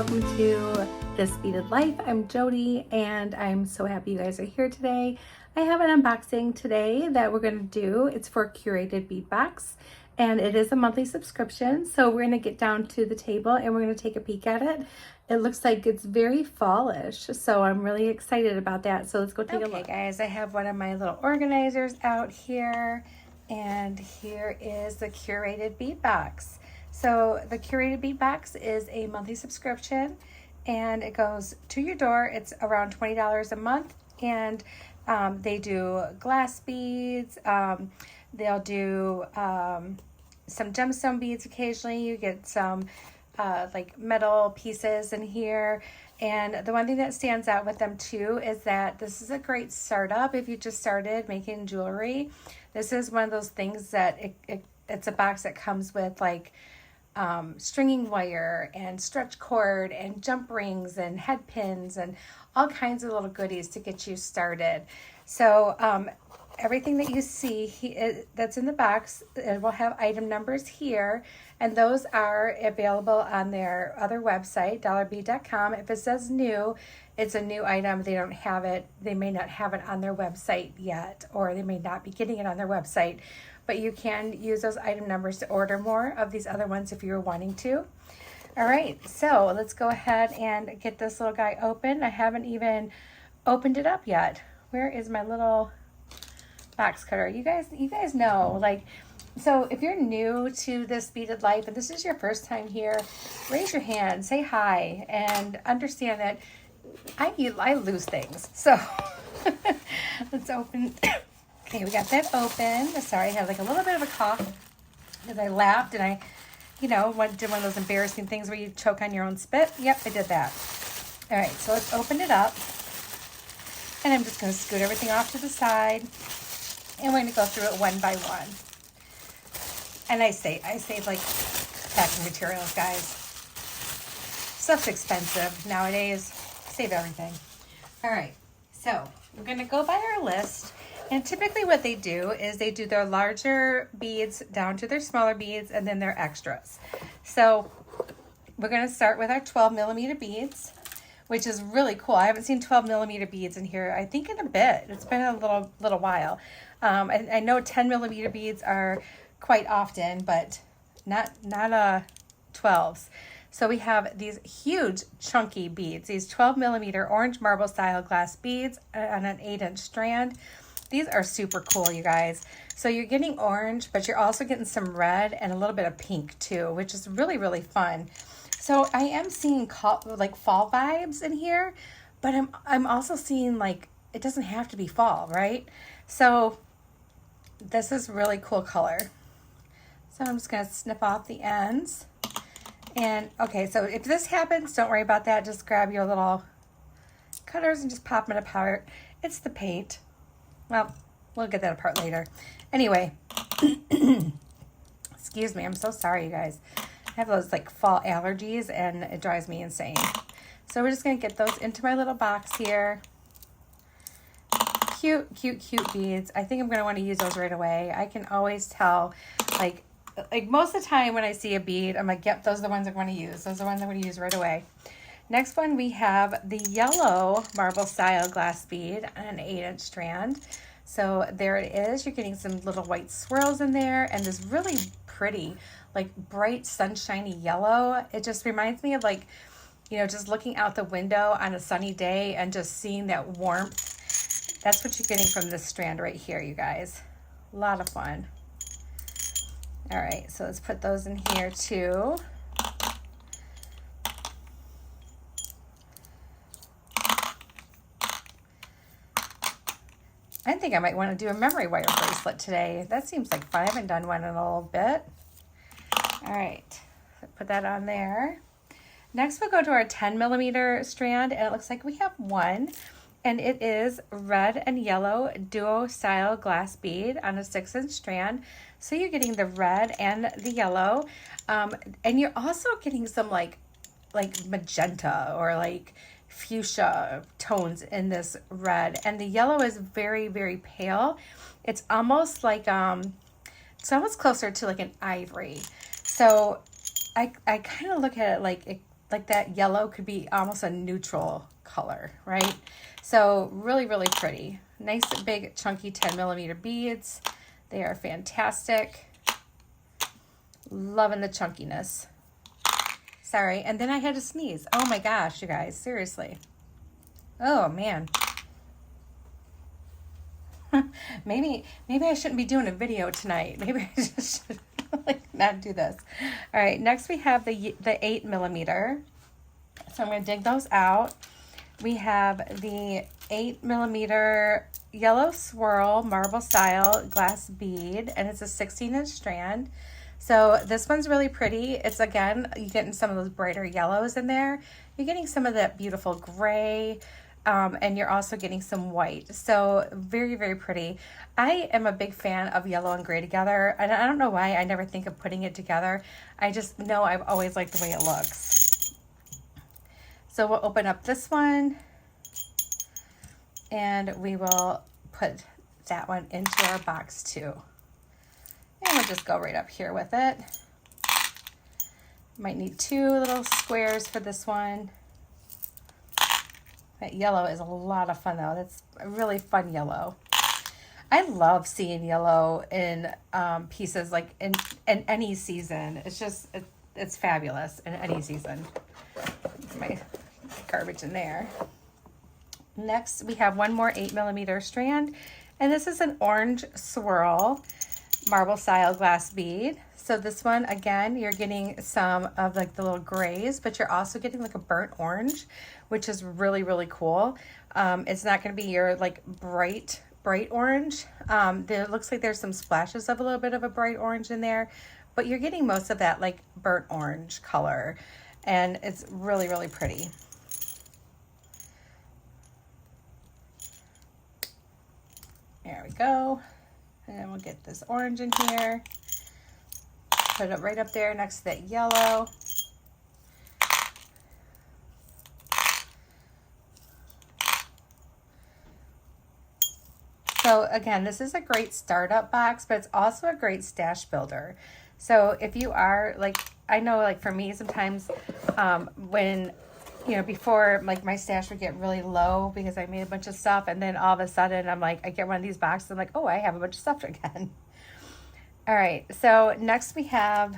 welcome to This Beaded Life. I'm Jody and I'm so happy you guys are here today. I have an unboxing today that we're going to do. It's for Curated Bead Box and it is a monthly subscription. So we're going to get down to the table and we're going to take a peek at it. It looks like it's very fallish, so I'm really excited about that. So let's go take a look. Okay guys, I have one of my little organizers out here, and here is the Curated Bead Box. So the Curated Bead Box is a monthly subscription and it goes to your door. It's around $20 a month, and they do glass beads. They'll do some gemstone beads occasionally. You get some like metal pieces in here. And the one thing that stands out with them too is that this is a great startup if you just started making jewelry. This is one of those things that it's a box that comes with like stringing wire and stretch cord and jump rings and head pins and all kinds of little goodies to get you started. So everything that you see that's in the box, it will have item numbers here, and those are available on their other website, dollarbead.com. If it says new, it's a new item. They don't have it. They may not have it on their website yet, or they may not be getting it on their website, but you can use those item numbers to order more of these other ones if you're wanting to. All right, so let's go ahead and get this little guy open. I haven't even opened it up yet. Where is my little box cutter? You guys know, like, so if you're new to this beaded life and this is your first time here, raise your hand, say hi, and understand that I lose things. So let's open. Okay, we got that open. Sorry, I had like a little bit of a cough because I laughed and I, did one of those embarrassing things where you choke on your own spit. Yep, I did that. All right, so let's open it up. And I'm just going to scoot everything off to the side. And we're going to go through it one by one. And I save like packing materials, guys. Stuff's expensive nowadays. Save everything. All right, so we're going to go by our list. And typically what they do is they do their larger beads down to their smaller beads and then their extras. So we're going to start with our 12 millimeter beads, which is really cool. I haven't seen 12 millimeter beads in here, I think, in a bit. It's been a little while. I know 10 millimeter beads are quite often, but not 12s. So we have these huge chunky beads, these 12 millimeter orange marble style glass beads on an 8-inch strand. These are super cool, you guys. So you're getting orange, but you're also getting some red and a little bit of pink too, which is really, really fun. So I am seeing like fall vibes in here, but I'm also seeing like it doesn't have to be fall, right? So this is really cool color. So I'm just gonna snip off the ends. And okay, so if this happens, don't worry about that. Just grab your little cutters and just pop them apart. It's the paint. Well, we'll get that apart later. Anyway, excuse me, I'm so sorry, you guys. I have those like fall allergies and it drives me insane. So we're just gonna get those into my little box here. Cute, cute, cute beads. I think I'm gonna wanna use those right away. I can always tell, like most of the time when I see a bead, I'm like, yep, those are the ones I'm gonna use. Those are the ones I'm gonna use right away. Next one, we have the yellow marble style glass bead on an 8-inch strand. So there it is. You're getting some little white swirls in there and this really pretty, like bright sunshiny yellow. It just reminds me of like, just looking out the window on a sunny day and just seeing that warmth. That's what you're getting from this strand right here, you guys. A lot of fun. All right, so let's put those in here too. I think I might want to do a memory wire bracelet today. That seems like fun. I haven't done one in a little bit. All right, put that on there. Next, we'll go to our 10 millimeter strand, and it looks like we have one, and it is red and yellow duo style glass bead on a 6-inch strand. So you're getting the red and the yellow, and you're also getting some like magenta or like fuchsia tones in this red, and the yellow is very, very pale. It's almost like it's almost closer to like an ivory. So I kind of look at it like like that yellow could be almost a neutral color, right? So really, really pretty. Nice, big, chunky 10mm beads. They are fantastic. Loving the chunkiness. Sorry, and then I had to sneeze. Oh my gosh, you guys, seriously. Oh man. maybe I shouldn't be doing a video tonight. Maybe I just should like not do this. All right, next we have the 8mm. So I'm going to dig those out. We have the 8mm yellow swirl marble style glass bead, and it's a 16-inch strand. So this one's really pretty. It's, again, you're getting some of those brighter yellows in there. You're getting some of that beautiful gray, and you're also getting some white. So very, very pretty. I am a big fan of yellow and gray together, and I don't know why I never think of putting it together. I just know I've always liked the way it looks. So we'll open up this one, and we will put that one into our box too. And we'll just go right up here with it. Might need 2 little squares for this one. That yellow is a lot of fun though. That's a really fun yellow. I love seeing yellow in pieces, like in any season. It's just, it's fabulous in any season. Put my garbage in there. Next, we have one more 8mm strand, and this is an orange swirl marble style glass bead. So this one, again, you're getting some of like the little grays, but you're also getting like a burnt orange, which is really, really cool. It's not going to be your like bright orange. There looks like there's some splashes of a little bit of a bright orange in there, but you're getting most of that like burnt orange color, and it's really, really pretty. There we go. And then we'll get this orange in here. Put it right up there next to that yellow. So again, this is a great startup box, but it's also a great stash builder. So if you are like, I know like for me sometimes when, you know, before like my stash would get really low because I made a bunch of stuff, and then all of a sudden I'm like, I get one of these boxes, I'm like, oh, I have a bunch of stuff again. All right, so next we have,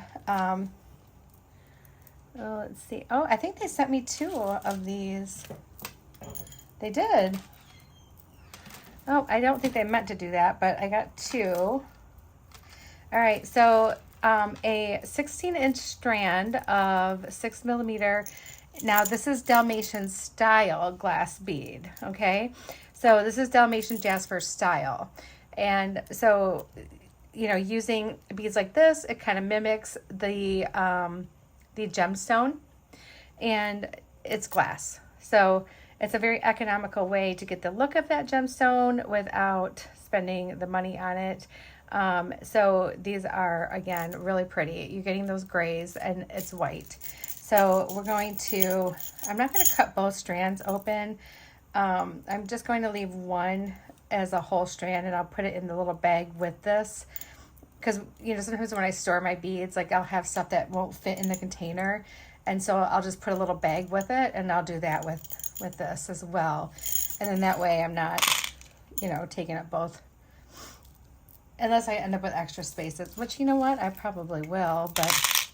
let's see. Oh, I think they sent me 2 of these. They did. Oh, I don't think they meant to do that, but I got 2. All right, so a 16-inch strand of 6mm. Now this is Dalmatian style glass bead, okay? So this is Dalmatian Jasper style. And so, you know, using beads like this, it kind of mimics the gemstone, and it's glass. So it's a very economical way to get the look of that gemstone without spending the money on it. So these are, again, really pretty. You're getting those grays, and it's white. So we're going to, I'm not going to cut both strands open. I'm just going to leave one as a whole strand, and I'll put it in the little bag with this. Because, you know, sometimes when I store my beads, like I'll have stuff that won't fit in the container. And so I'll just put a little bag with it, and I'll do that with this as well. And then that way I'm not, you know, taking up both. Unless I end up with extra spaces, which, you know what, I probably will, but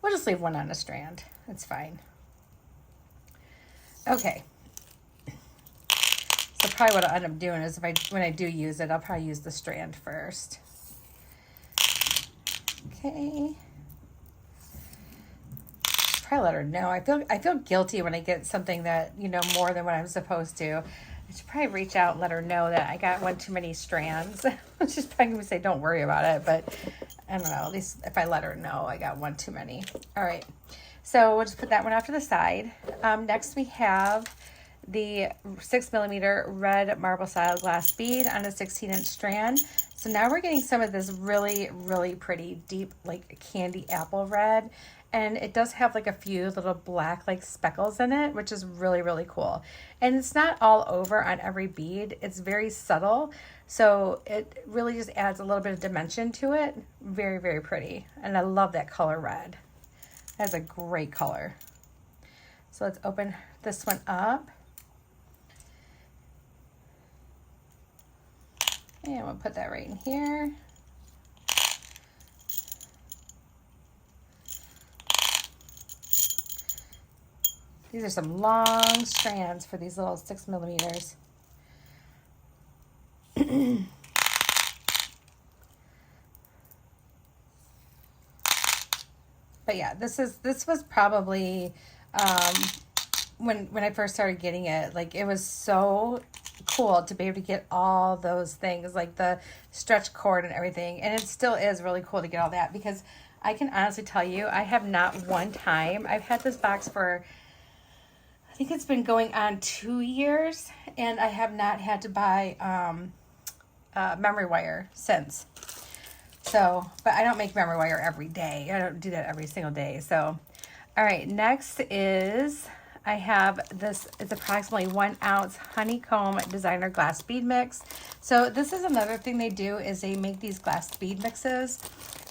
we'll just leave one on a strand. It's fine. Okay. So probably what I'll end up doing is when I do use it, I'll probably use the strand first. Okay. Probably let her know. I feel guilty when I get something that, you know, more than what I'm supposed to. I should probably reach out and let her know that I got one too many strands. She's probably going to say, don't worry about it. But I don't know. At least if I let her know I got one too many. All right. So we'll just put that one off to the side. Next we have the 6mm red marble style glass bead on a 16-inch strand. So now we're getting some of this really, really pretty deep, like candy apple red. And it does have like a few little black like speckles in it, which is really, really cool. And it's not all over on every bead. It's very subtle. So it really just adds a little bit of dimension to it. Very, very pretty. And I love that color red. That's a great color. So let's open this one up. And we'll put that right in here. These are some long strands for these little 6 millimeters. But yeah, this was probably when I first started getting it, like it was so cool to be able to get all those things, like the stretch cord and everything. And it still is really cool to get all that, because I can honestly tell you, I have not one time, I've had this box for, I think it's been going on 2 years, and I have not had to buy memory wire since. So, but I don't make memory wire every day. I don't do that every single day. So, all right, next is, I have this, it's approximately 1 ounce honeycomb designer glass bead mix. So this is another thing they do, is they make these glass bead mixes.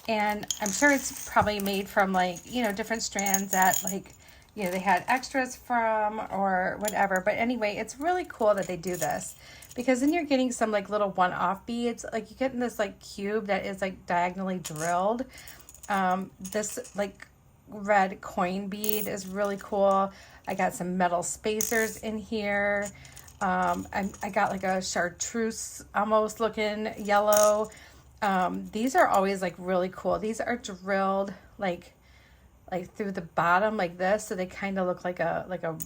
And I'm sure it's probably made from, like, you know, different strands that, like, you know, they had extras from or whatever. But anyway, it's really cool that they do this, because then you're getting some like little one-off beads. Like you get in this like cube that is like diagonally drilled. This like red coin bead is really cool. I got some metal spacers in here. I got like a chartreuse almost looking yellow. These are always like really cool. These are drilled like through the bottom like this, so they kind of look like a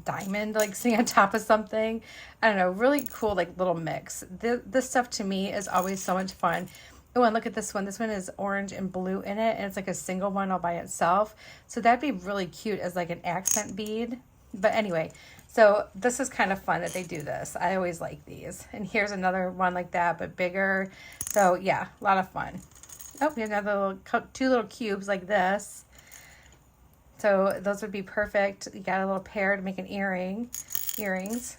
diamond like sitting on top of something. I don't know, really cool like little mix. This stuff to me is always so much fun. Oh, and look at this one. This one is orange and blue in it, and it's like a single one all by itself. So that'd be really cute as like an accent bead. But anyway, so this is kind of fun that they do this. I always like these. And here's another one like that, but bigger. So yeah, a lot of fun. Oh, we have another little, 2 little cubes like this. So those would be perfect. You got a little pair to make an earrings.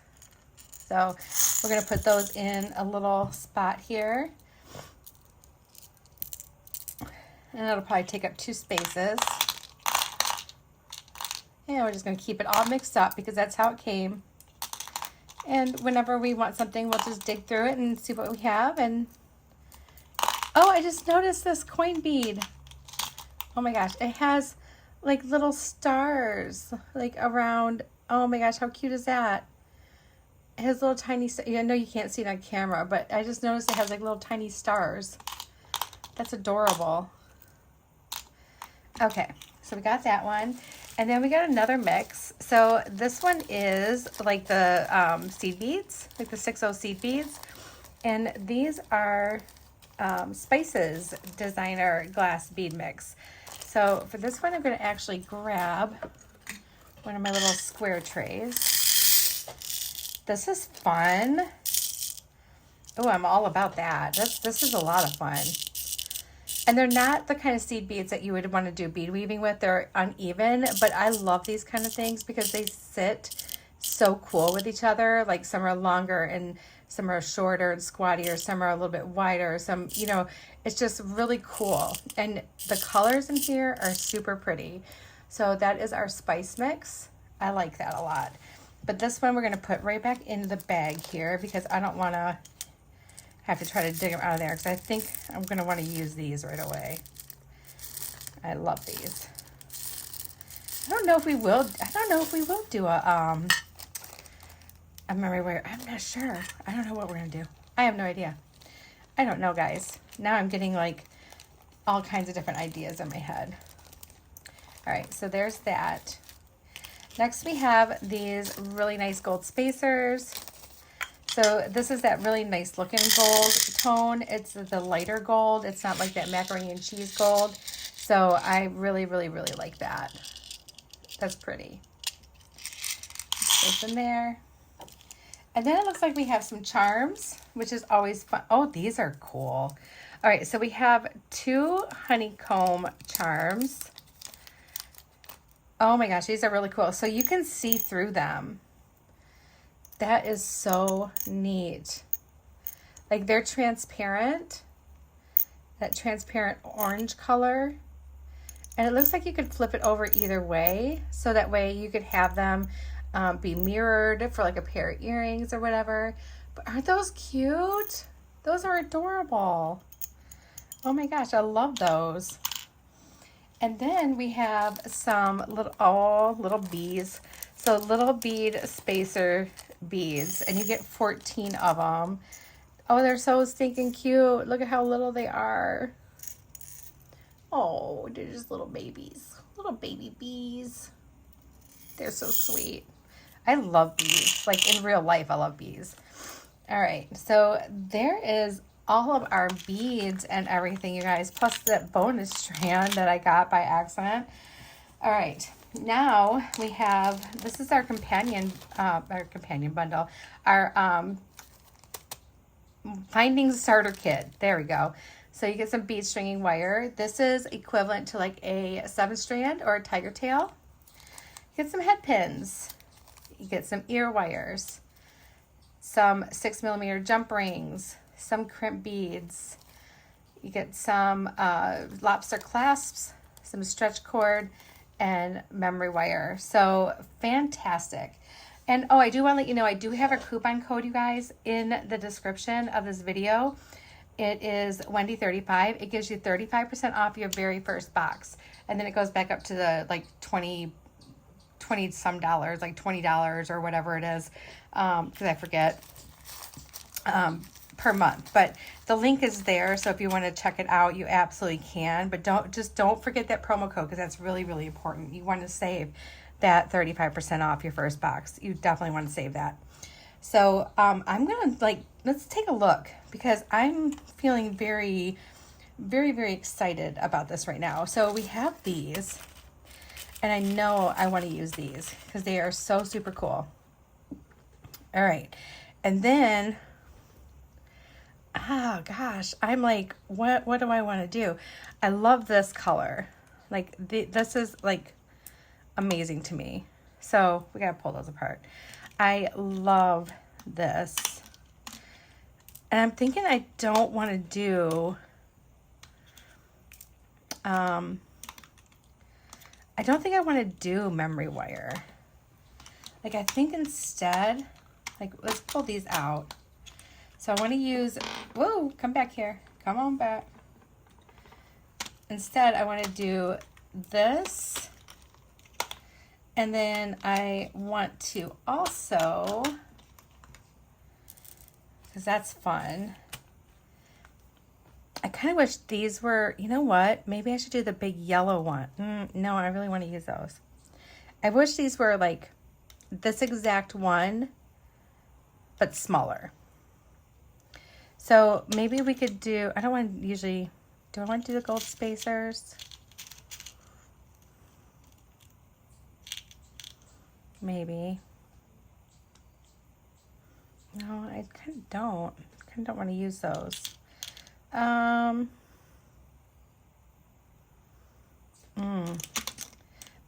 So we're going to put those in a little spot here. And it'll probably take up 2 spaces. And we're just going to keep it all mixed up, because that's how it came. And whenever we want something, we'll just dig through it and see what we have. And oh, I just noticed this coin bead. Oh my gosh, it has like little stars like around. Oh my gosh, how cute is that? It has little tiny, I know you can't see it on camera, but I just noticed it has like little tiny stars. That's adorable. Okay, so we got that one. And then we got another mix. So this one is like the seed beads, like the 6/0 seed beads. And these are Spices designer glass bead mix. So for this one, I'm going to actually grab one of my little square trays. This is fun. Oh, I'm all about that. This is a lot of fun. And they're not the kind of seed beads that you would want to do bead weaving with. They're uneven, but I love these kind of things because they sit so cool with each other. Like some are longer and some are shorter and squattier. Some are a little bit wider. Some, you know, it's just really cool. And the colors in here are super pretty. So that is our spice mix. I like that a lot. But this one we're going to put right back into the bag here because I don't want to have to try to dig them out of there because I think I'm going to want to use these right away. I love these. I don't know if we will do a memory wire. I'm not sure. I don't know what we're going to do. I have no idea. I don't know, guys. Now I'm getting like all kinds of different ideas in my head. All right, so there's that. Next we have these really nice gold spacers. So this is that really nice looking gold tone. It's the lighter gold. It's not like that macaroni and cheese gold. So I really, really, really like that. That's pretty. Put those in there. And then it looks like we have some charms, which is always fun. Oh, these are cool. All right, so we have 2 honeycomb charms. Oh my gosh, these are really cool. So you can see through them. That is so neat. Like they're transparent. That transparent orange color. And it looks like you could flip it over either way. So that way you could have them be mirrored for like a pair of earrings or whatever. But aren't those cute? Those are adorable. Oh my gosh, I love those. And then we have some little bees. So little bead spacer beads, and you get 14 of them. Oh, they're so stinking cute. Look at how little they are. Oh, they're just little babies. Little baby bees. They're so sweet. I love bees. Like in real life, I love bees. All right, so there is all of our beads and everything, you guys, plus that bonus strand that I got by accident. All right, now we have, this is our companion bundle, our binding starter kit. There we go. So you get some bead stringing wire. This is equivalent to like a 7-strand or a tiger tail. You get some head pins. You get some ear wires, some 6mm jump rings, some crimp beads. You get some lobster clasps, some stretch cord, and memory wire. So fantastic. And oh, I do want to let you know, I do have a coupon code, you guys, in the description of this video. It is Wendy35. It gives you 35% off your very first box. And then it goes back up to the like 20 some dollars, like $20 or whatever it is, because I forget, per month. But the link is there, so if you want to check it out, you absolutely can. But don't forget that promo code, because that's really, really important. You want to save that 35% off your first box. You definitely want to save that. So I'm gonna let's take a look, because I'm feeling very, very, very excited about this right now. So we have these, and I know I want to use these because they are so super cool. All right, and then, oh gosh, I'm like, what do I want to do? I love this color. Like this is like amazing to me. So we gotta pull those apart. I love this. And I'm thinking I don't want to do, I don't think I want to do memory wire. Like I think instead, like let's pull these out. So I want to use, whoa, come back here. Come on back. Instead, I want to do this. And then I want to also, because that's fun, I kind of wish these were, you know what? Maybe I should do the big yellow one. No, I really want to use those. I wish these were like this exact one, but smaller. So maybe we could do, I don't want to usually, do I want to do the gold spacers? Maybe. No, I kind of don't. I kind of don't want to use those.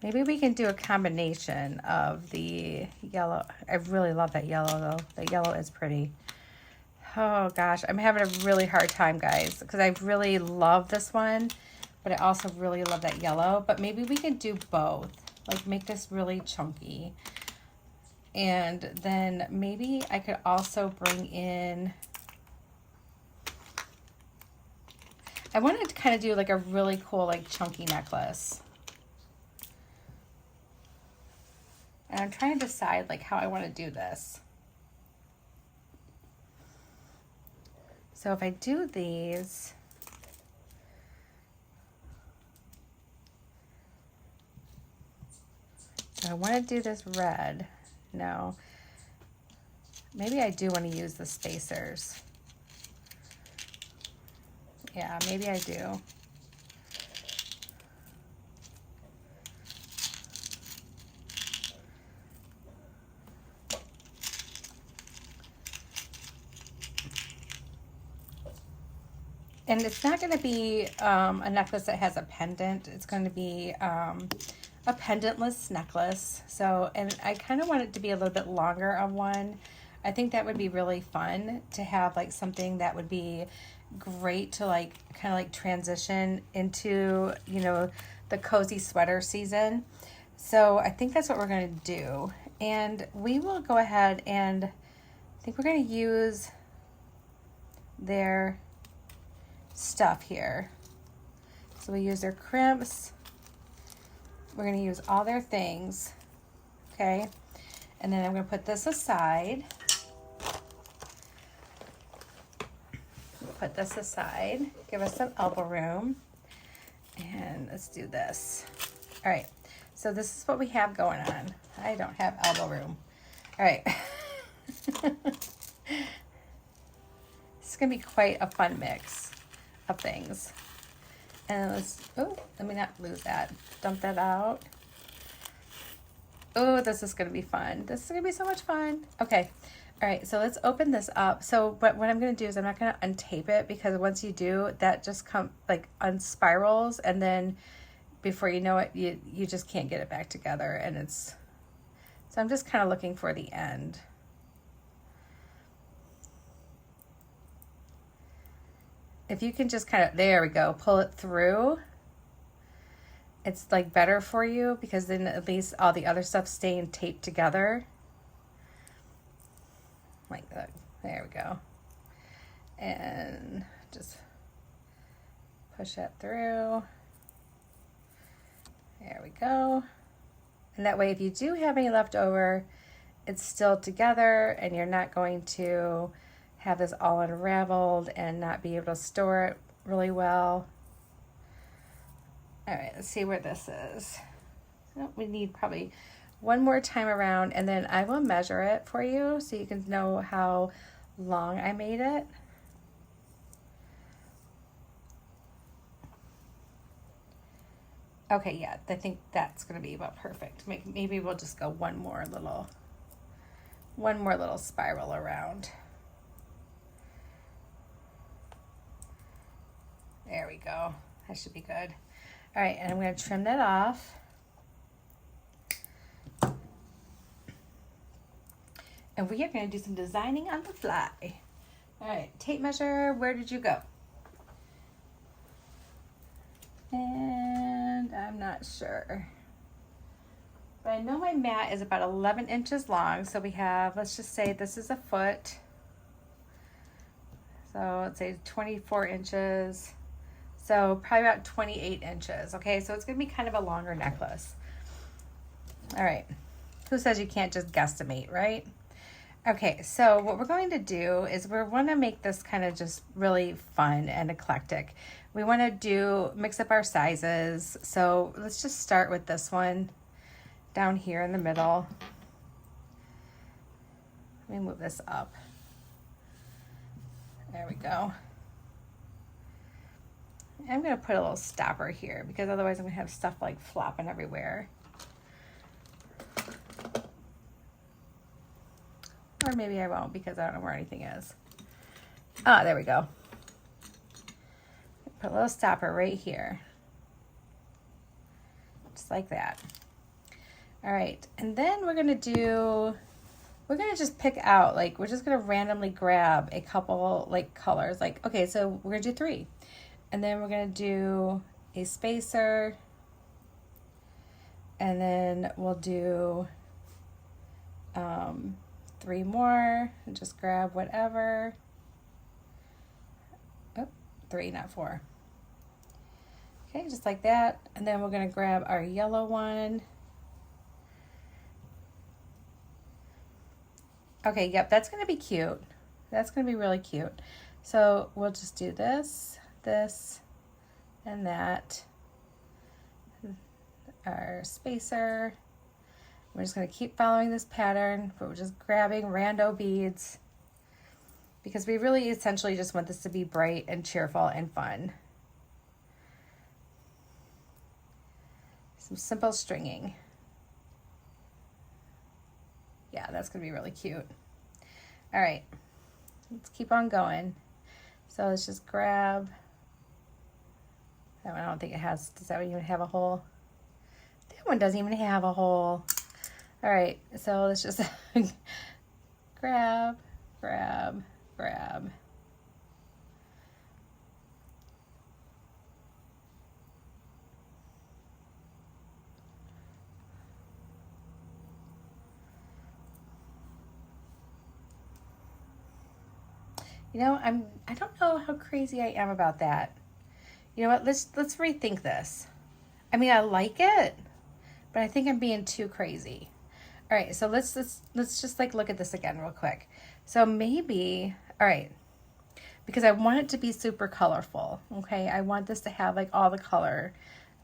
Maybe we can do a combination of the yellow. I really love that yellow though. That yellow is pretty. Oh gosh, I'm having a really hard time, guys, because I really love this one, but I also really love that yellow. But maybe we can do both. Like make this really chunky. And then maybe I could also bring in, I wanted to kind of do like a really cool like chunky necklace. And I'm trying to decide like how I want to do this. So if I do these, so I want to do this red. No, maybe I do want to use the spacers. Yeah, maybe I do. And it's not going to be a necklace that has a pendant. It's going to be a pendantless necklace. So, and I kind of want it to be a little bit longer of one. I think that would be really fun to have like something that would be great to like kind of like transition into, you know, the cozy sweater season. So I think that's what we're going to do. And we will go ahead and I think we're going to use their stuff here. So we use their crimps. We're going to use all their things. Okay. And then I'm going to put this aside. Put this aside. Give us some elbow room. And let's do this. All right. So this is what we have going on. I don't have elbow room. All right. It's going to be quite a fun mix of things. And let's, oh, let me not lose that. Dump that out. Oh, this is going to be fun. This is going to be so much fun. Okay. All right. So let's open this up. So, but what I'm going to do is I'm not going to untape it because once you do, that just unspirals. And then before you know it, you just can't get it back together. And so I'm just kind of looking for the end. If you can just kind of, there we go, pull it through. It's like better for you because then at least all the other stuff staying taped together. Like that. There we go. And just push that through. There we go. And that way if you do have any left over, it's still together and you're not going to have this all unraveled and not be able to store it really well. All right, let's see where this is. Oh, we need probably one more time around and then I will measure it for you so you can know how long I made it. Okay, yeah, I think that's gonna be about perfect. Maybe we'll just go one more little spiral around. There we go. That should be good. All right, and I'm going to trim that off. And we are going to do some designing on the fly. All right, tape measure, where did you go? And I'm not sure. But I know my mat is about 11 inches long. So we have, let's just say this is a foot. So let's say 24 inches. So probably about 28 inches, okay? So it's gonna be kind of a longer necklace. All right, who says you can't just guesstimate, right? Okay, so what we're going to do is we want to make this kind of just really fun and eclectic. We want to mix up our sizes. So let's just start with this one down here in the middle. Let me move this up. There we go. I'm going to put a little stopper here because otherwise I'm going to have stuff like flopping everywhere. Or maybe I won't because I don't know where anything is. Ah, there we go. Put a little stopper right here. Just like that. All right, and then we're going to just pick out, like, we're just going to randomly grab a couple, like, colors. Like, okay, so we're going to do 3. And then we're going to do a spacer. And then we'll do 3 more. And just grab whatever. Oh, 3, not 4. Okay, just like that. And then we're going to grab our yellow one. Okay, yep, that's going to be cute. That's going to be really cute. So we'll just do this, this, and that. Our spacer. We're just going to keep following this pattern, but we're just grabbing rando beads because we really essentially just want this to be bright and cheerful and fun. Some simple stringing. Yeah, that's going to be really cute. All right, let's keep on going. So let's just grab, that one I don't think it has, does that one even have a hole? That one doesn't even have a hole. All right, so let's just grab, grab, grab. You know, I don't know how crazy I am about that. You know what? Let's rethink this. I mean, I like it, but I think I'm being too crazy. All right, so let's just like look at this again real quick. So maybe, all right, because I want it to be super colorful. Okay, I want this to have like all the color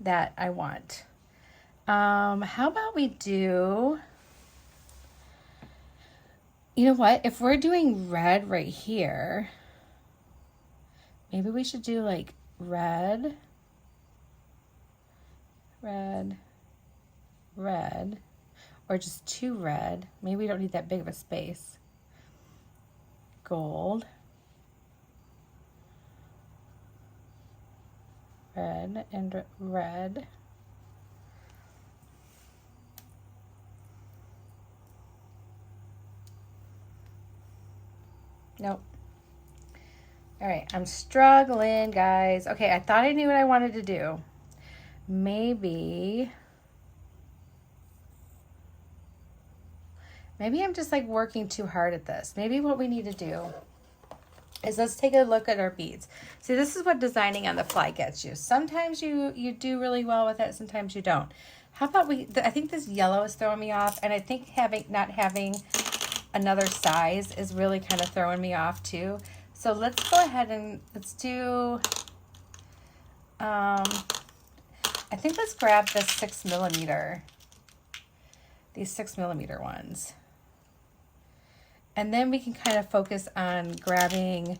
that I want. How about we do, you know what? If we're doing red right here, maybe we should do like red, red, red, or just two red. Maybe we don't need that big of a space. Gold, red, and red. Nope. All right, I'm struggling, guys. Okay, I thought I knew what I wanted to do. Maybe I'm just like working too hard at this. Maybe what we need to do is let's take a look at our beads. See, this is what designing on the fly gets you. Sometimes you do really well with it, sometimes you don't. How about I think this yellow is throwing me off, and I think not having another size is really kind of throwing me off too. So let's go ahead and let's do, I think let's grab this 6mm, these 6mm ones. And then we can kind of focus on grabbing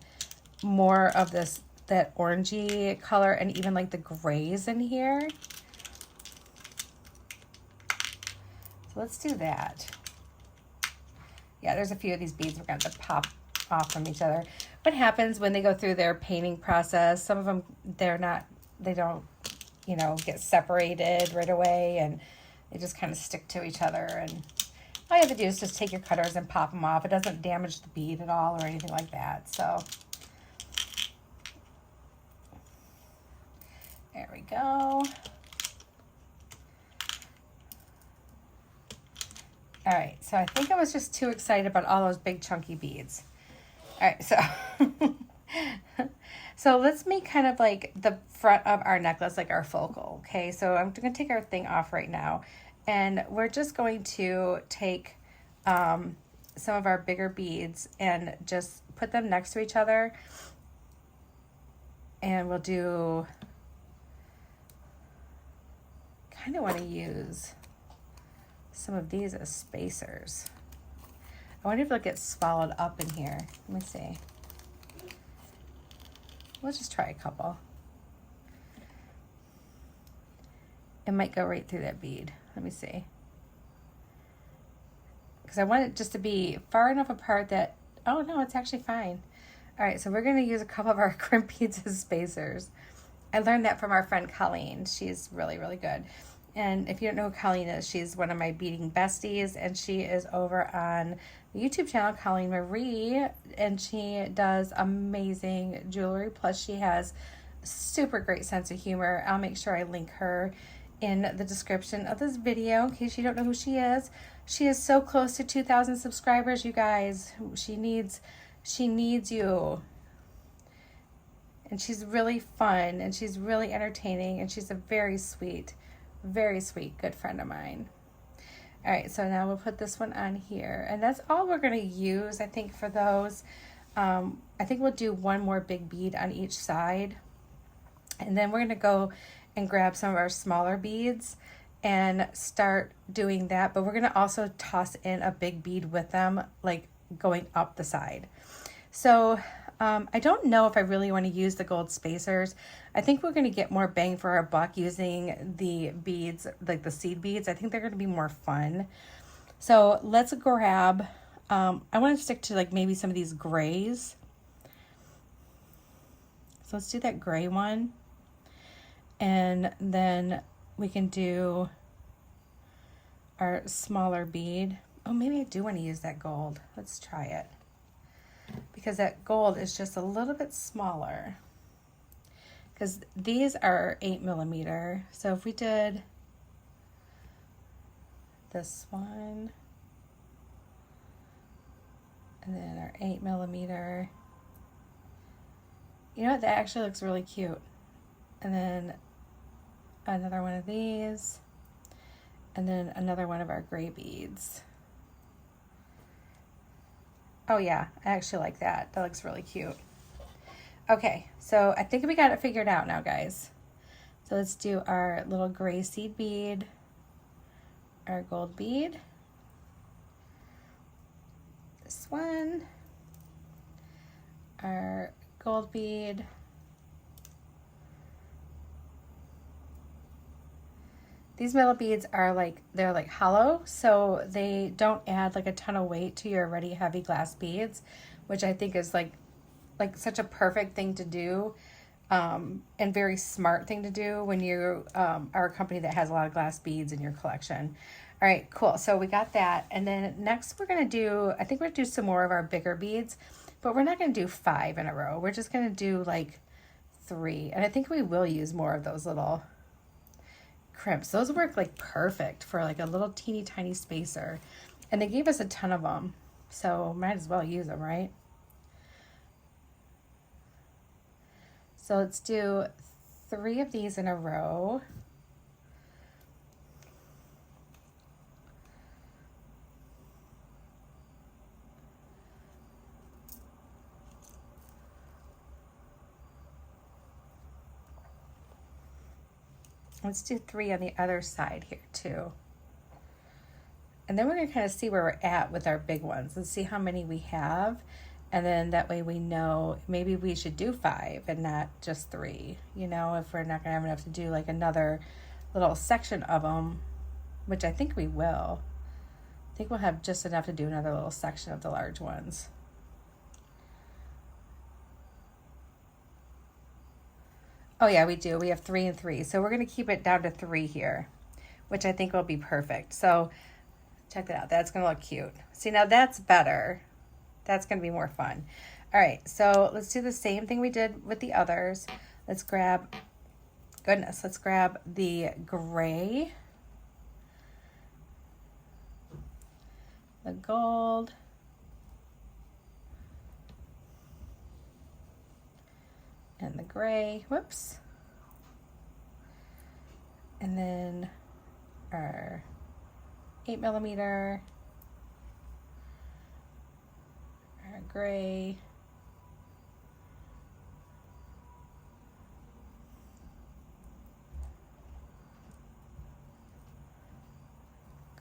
more of that orangey color and even like the grays in here. So let's do that. Yeah, there's a few of these beads we're going to pop off from each other. What happens when they go through their painting process? Some of them, they don't, you know, get separated right away, and they just kind of stick to each other. And all you have to do is just take your cutters and pop them off. It doesn't damage the bead at all or anything like that. So there we go. All right, so I think I was just too excited about all those big chunky beads. All right, so so let's make kind of like the front of our necklace like our focal, okay? So I'm gonna take our thing off right now, and we're just going to take some of our bigger beads and just put them next to each other, and we'll do, kind of want to use some of these as spacers. I wonder if it'll get swallowed up in here. Let me see. We'll just try a couple. It might go right through that bead. Let me see. Because I want it just to be far enough apart that, oh no, it's actually fine. All right, so we're going to use a couple of our crimp beads as spacers. I learned that from our friend Colleen. She's really, really good. And if you don't know who Colleen is, she's one of my beading besties, and she is over on the YouTube channel, Colleen Marie, and she does amazing jewelry. Plus, she has a super great sense of humor. I'll make sure I link her in the description of this video in case you don't know who she is. She is so close to 2,000 subscribers, you guys. She needs you. And she's really fun, and she's really entertaining, and she's a very sweet, good friend of mine. All right, so now we'll put this one on here, and that's all we're going to use, I think, for those. I think we'll do one more big bead on each side, and then we're going to go and grab some of our smaller beads and start doing that, but we're going to also toss in a big bead with them, like going up the side. So I don't know if I really want to use the gold spacers. I think we're going to get more bang for our buck using the beads, like the seed beads. I think they're going to be more fun. So let's grab, I want to stick to like maybe some of these grays. So let's do that gray one. And then we can do our smaller bead. Oh, maybe I do want to use that gold. Let's try it. Because that gold is just a little bit smaller. Because these are 8mm. So if we did this one, and then our 8mm, You know what? That actually looks really cute. And then another one of these. And then another one of our gray beads. Oh yeah, I actually like that. That looks really cute. Okay, so I think we got it figured out now, guys. So let's do our little gray seed bead, our gold bead, this one, our gold bead, these metal beads are like, they're like hollow, so they don't add like a ton of weight to your already heavy glass beads, which I think is like such a perfect thing to do, and very smart thing to do when you are a company that has a lot of glass beads in your collection. All right, cool. So we got that. And then next we're going to do, I think we're going to do some more of our bigger beads, but we're not going to do 5 in a row. We're just going to do like 3. And I think we will use more of those little crimps. Those work like perfect for like a little teeny tiny spacer. And they gave us a ton of them, so might as well use them, right? So let's do 3 of these in a row. Let's do 3 on the other side here too. And then we're going to kind of see where we're at with our big ones. Let's see how many we have. And then that way we know maybe we should do 5 and not just 3. You know, if we're not going to have enough to do like another little section of them, which I think we will. I think we'll have just enough to do another little section of the large ones. Oh yeah, we do. We have 3 and 3. So we're going to keep it down to 3 here, which I think will be perfect. So check that out. That's going to look cute. See, now that's better. That's going to be more fun. All right, so let's do the same thing we did with the others. Let's grab the gray, the gold, and the gray, whoops. And then our 8mm, our gray,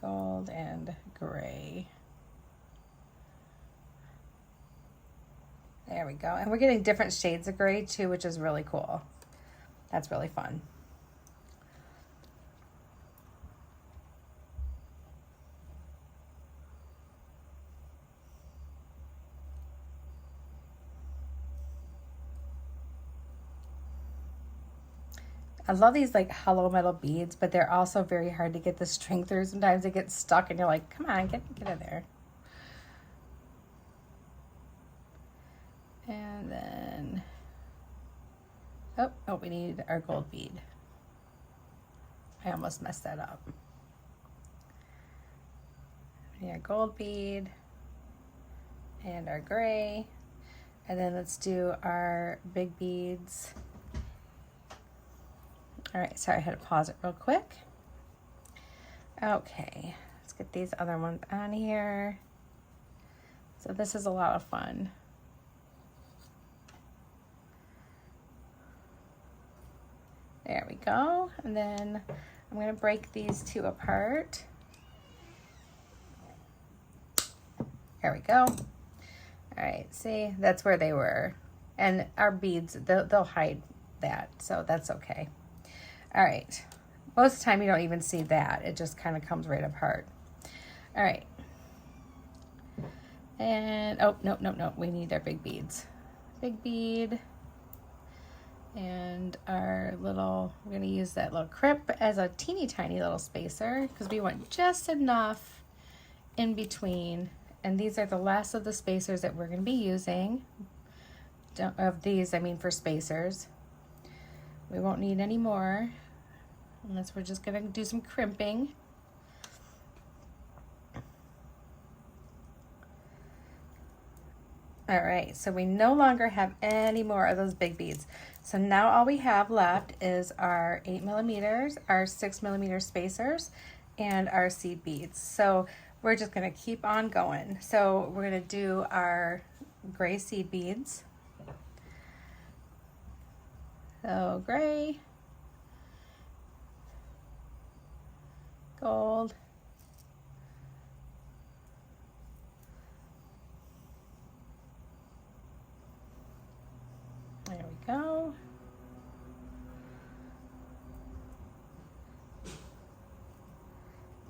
gold, and gray. There we go. And we're getting different shades of gray too, which is really cool. That's really fun. I love these like hollow metal beads, but they're also very hard to get the string through. Sometimes they get stuck and you're like, come on, get in there. And then, oh, we need our gold bead. I almost messed that up. We need our gold bead and our gray. And then let's do our big beads. All right, sorry, I had to pause it real quick. Okay, let's get these other ones on here. So this is a lot of fun. There we go. And then I'm going to break these 2 apart. There we go. All right, see, that's where they were. And our beads, they'll hide that, so that's okay. All right, most of the time you don't even see that. It just kind of comes right apart. All right. And, oh, no, we need our big beads. Big bead. And our little, we're gonna use that little crimp as a teeny tiny little spacer because we want just enough in between. And these are the last of the spacers that we're gonna be using. Of these, I mean for spacers. We won't need any more unless we're just gonna do some crimping. All right, so we no longer have any more of those big beads. So now all we have left is our 8 millimeters, our 6 millimeter spacers, and our seed beads. So we're just gonna keep on going. So we're gonna do our gray seed beads. So gray, gold, there we go.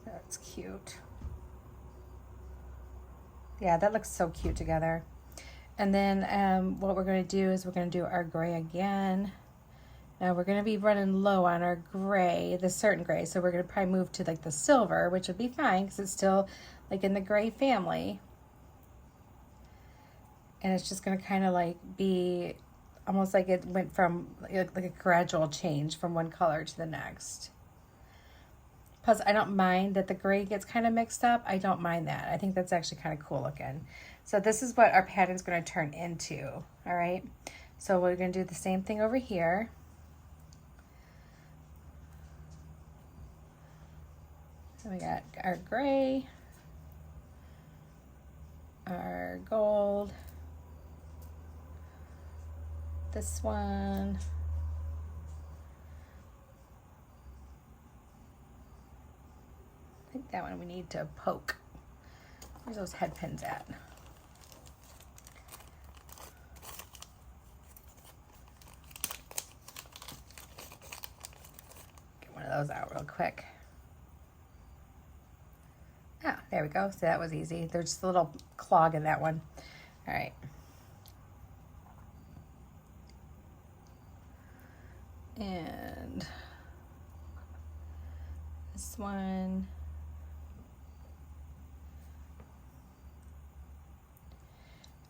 That's cute. Yeah, that looks so cute together. And then what we're going to do is we're going to do our gray again. Now we're going to be running low on our gray, the certain gray. So we're going to probably move to like the silver, which would be fine because it's still like in the gray family. And it's just going to kind of like be almost like it went from like a gradual change from one color to the next. Plus, I don't mind that the gray gets kind of mixed up. I don't mind that. I think that's actually kind of cool looking. So this is what our pattern's going to turn into, all right? So we're going to do the same thing over here. So we got our gray, our gold, this one, I think that one we need to poke. Where's those head pins at? Get one of those out real quick. Ah, there we go. So that was easy. There's just a little clog in that one. All right. And this one.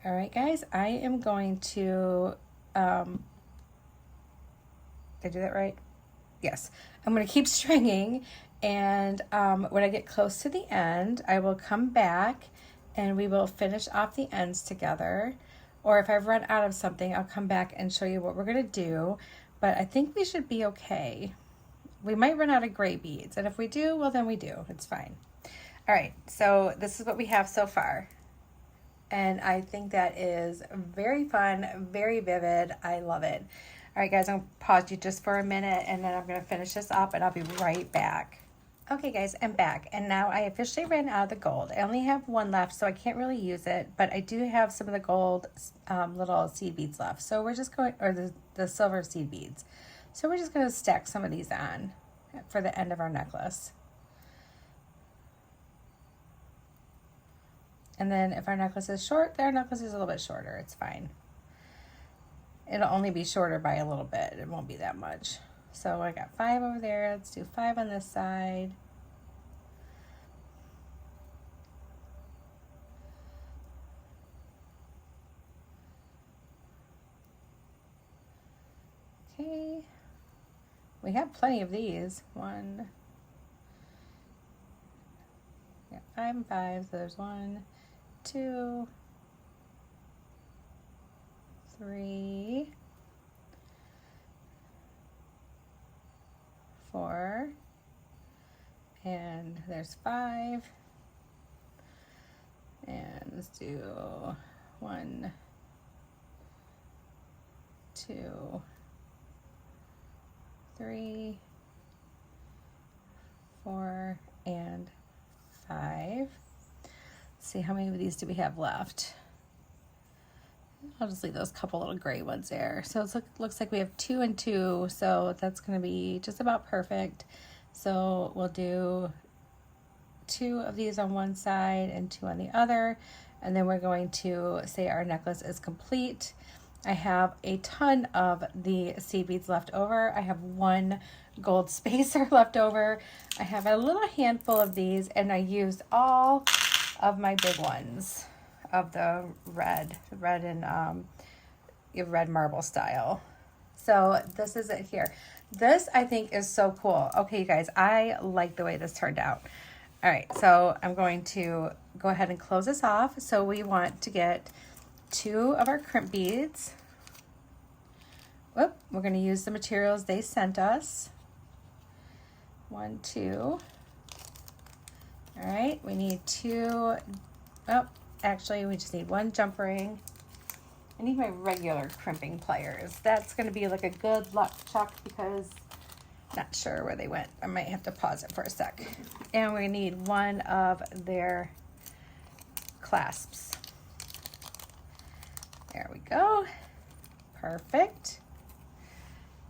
All right, guys, I am going to, did I do that right? Yes. I'm going to keep stringing, and when I get close to the end, I will come back and we will finish off the ends together. Or if I've run out of something, I'll come back and show you what we're going to do. But I think we should be okay. We might run out of gray beads, and if we do, well, then we do. It's fine. All right, so this is what we have so far. And I think that is very fun, very vivid. I love it. All right, guys, I'm going to pause you just for a minute, and then I'm going to finish this up, and I'll be right back. Okay, guys, I'm back, and now I officially ran out of the gold. I only have one left, so I can't really use it, but I do have some of the gold little seed beads left. So we're just going, or the silver seed beads. So we're just going to stack some of these on for the end of our necklace. And then if our necklace is short, our necklace is a little bit shorter. It's fine. It'll only be shorter by a little bit. It won't be that much. So I got 5 over there. Let's do 5 on this side. Okay. We have plenty of these. 1. We got 5 and 5. So there's 1, 2, 3, 4, and there's 5, and let's do 1, 2, 3, 4, and 5. See how many of these do we have left. I'll just leave those couple little gray ones there. So it looks like we have 2 and 2, so that's going to be just about perfect. So we'll do 2 of these on one side and 2 on the other, and then we're going to say our necklace is complete. I have a ton of the seed beads left over. I have 1 gold spacer left over. I have a little handful of these, and I used all of my big ones of the red and red marble style. So this is it here. This I think is so cool. Okay, you guys, I like the way this turned out. All right, so I'm going to go ahead and close this off. So we want to get 2 of our crimp beads. Whoop, we're going to use the materials they sent us. 1, 2. All right, we need 2. Oh, actually, we just need 1 jump ring. I need my regular crimping pliers. That's going to be like a good luck chuck because not sure where they went. I might have to pause it for a sec. And we need 1 of their clasps. There we go. Perfect.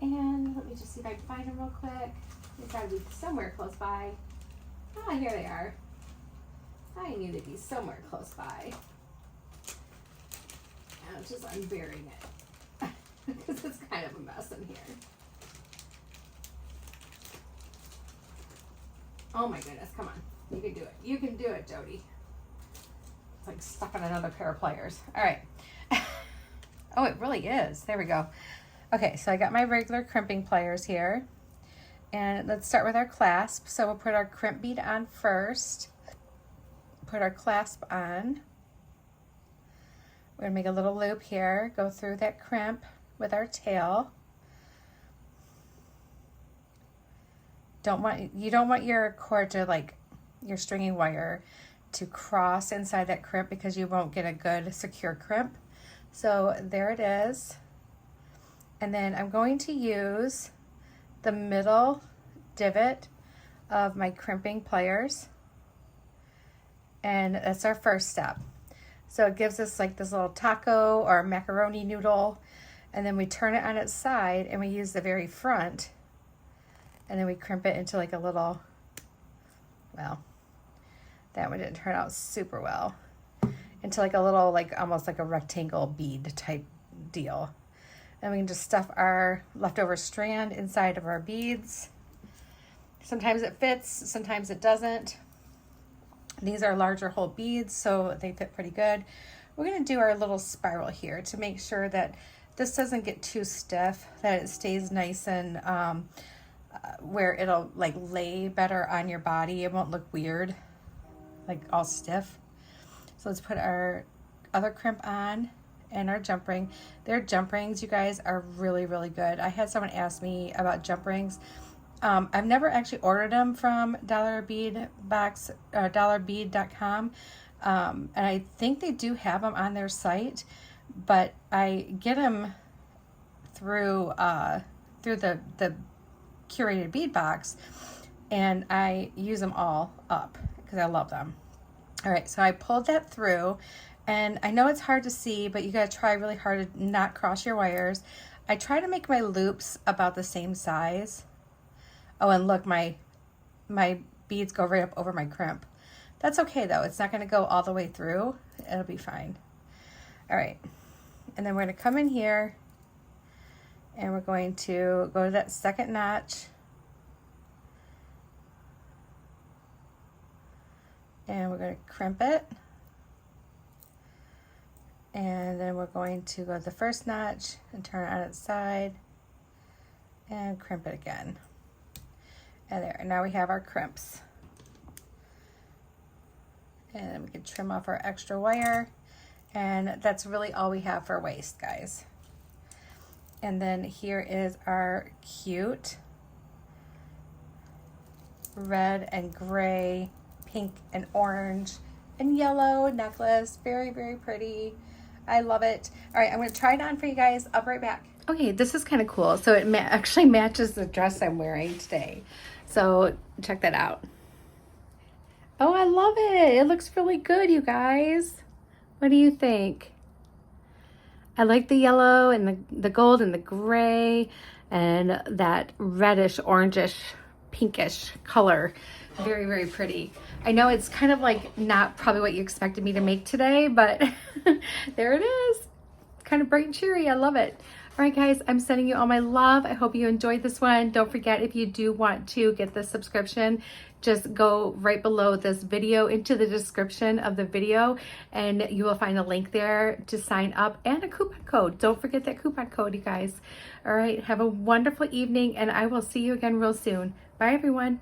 And let me just see if I can find them real quick. They've got to be somewhere close by. Ah, here they are. I knew they'd be somewhere close by. I'm just unburying it because it's kind of a mess in here. Oh my goodness, come on. You can do it. You can do it, Jody. It's like stuck on another pair of pliers. All right. Oh, it really is. There we go. Okay, so I got my regular crimping pliers here. And let's start with our clasp. So we'll put our crimp bead on first. Put our clasp on. We're gonna make a little loop here, go through that crimp with our tail. You don't want your cord to, like, your stringy wire to cross inside that crimp because you won't get a good secure crimp. So there it is. And then I'm going to use the middle divot of my crimping pliers. And that's our first step. So it gives us like this little taco or macaroni noodle, and then we turn it on its side and we use the very front, and then we crimp it into like a little, well, that one didn't turn out super well, into like a little, like almost like a rectangle bead type deal. And we can just stuff our leftover strand inside of our beads. Sometimes it fits, sometimes it doesn't. These are larger hole beads, so they fit pretty good. We're going to do our little spiral here to make sure that this doesn't get too stiff, that it stays nice and where it'll like lay better on your body. It won't look weird, like all stiff. So let's put our other crimp on and our jump ring. Their jump rings, you guys, are really, really good. I had someone ask me about jump rings. I've never actually ordered them from dollarbead.com, and I think they do have them on their site, but I get them through the Curated Bead Box, and I use them all up because I love them. All right, so I pulled that through, and I know it's hard to see, but you gotta try really hard to not cross your wires. I try to make my loops about the same size. Oh, and look, my beads go right up over my crimp. That's okay though. It's not going to go all the way through. It'll be fine. All right. And then we're going to come in here and we're going to go to that second notch. And we're going to crimp it. And then we're going to go to the first notch and turn it on its side and crimp it again. And there, and now we have our crimps. And then we can trim off our extra wire. And that's really all we have for waist, guys. And then here is our cute red and gray, pink and orange and yellow necklace. Very, very pretty. I love it. All right, I'm going to try it on for you guys. I'll be right back. Okay, this is kind of cool. So it actually matches the dress I'm wearing today. So check that out. Oh, I love it. It looks really good, you guys. What do you think? I like the yellow and the gold and the gray and that reddish, orangish, pinkish color. Very, very pretty. I know it's kind of like not probably what you expected me to make today, but there it is. It's kind of bright and cheery. I love it. All right, guys, I'm sending you all my love. I hope you enjoyed this one. Don't forget, if you do want to get the subscription, just go right below this video into the description of the video, and you will find a link there to sign up and a coupon code. Don't forget that coupon code, you guys. All right, have a wonderful evening, and I will see you again real soon. Bye, everyone.